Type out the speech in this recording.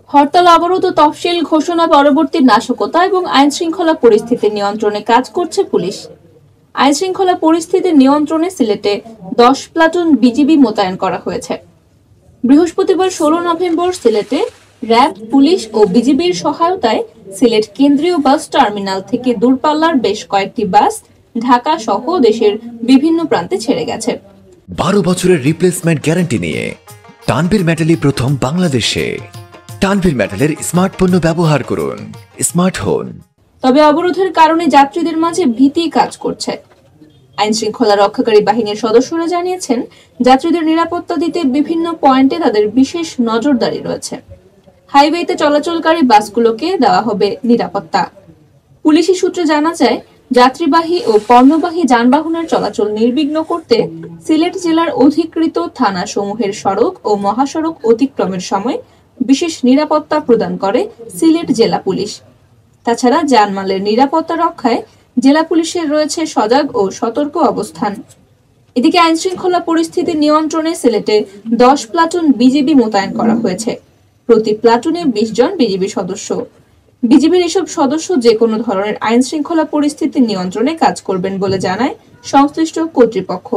হরতাল অবরোধ ও তফসিল ঘোষণা পরবর্তী নাশকতা এবং আইন শৃঙ্খলা পরিস্থিতি নিয়ন্ত্রণে কাজ করছে পুলিশ। আইন শৃঙ্খলা পরিস্থিতি নিয়ন্ত্রণে সিলেটে 10 প্লাটুন বিজিবি মোতায়েন করা হয়েছে। বৃহস্পতিবার 16 নভেম্বর সিলেটে র্যাব, পুলিশ ও বিজিবির সহায়তায় সিলেট কেন্দ্রীয় বাস টার্মিনাল থেকে দূরপাল্লার বেশ কয়েকটি বাস ঢাকা সহ দেশের বিভিন্ন প্রান্তে ছেড়ে গেছে। 12 বছরের রিপ্লেসমেন্ট গ্যারান্টি নিয়ে তানভীর মেটালই প্রথম বাংলাদেশে। তানভীর মেটালের স্মার্ট পণ্য ব্যবহার করুন, স্মার্ট হন। তবে অবরোধের কারণে যাত্রীদের মাঝে ভীতি কাজ করছে। আইন শৃঙ্খলা রক্ষাকারী বাহিনীর সদস্যরা জানিয়েছেন, যাত্রীদের নিরাপত্তা দিতে বিভিন্ন পয়েন্টে তাদের বিশেষ নজরদারি রয়েছে। হাইওয়েতে চলাচলকারী বাসগুলোকে দেওয়া হবে নিরাপত্তা। পুলিশি সূত্রে জানা যায়, যাত্রীবাহী ও পণ্যবাহী যানবাহনের চলাচল নির্বিঘ্ন করতে সিলেট জেলার অধিকৃত থানা সমূহের সড়ক ও মহাসড়ক অতিক্রমের সময় বিশেষ নিরাপত্তা প্রদান করে সিলেট জেলা পুলিশ। তাছাড়া জানমালের নিরাপত্তা রক্ষায় জেলা পুলিশের রয়েছে সজাগ ও সতর্ক অবস্থান। এদিকে আইন শৃঙ্খলা পরিস্থিতি নিয়ন্ত্রণে সিলেটে 10 প্লাটুন বিজিবি মোতায়েন করা হয়েছে। প্রতি প্লাটুনে 20 জন বিজিবি সদস্য। বিজিবির এসব সদস্য যে কোনো ধরনের আইন শৃঙ্খলা পরিস্থিতি নিয়ন্ত্রণে কাজ করবেন বলে জানায় সংশ্লিষ্ট কর্তৃপক্ষ।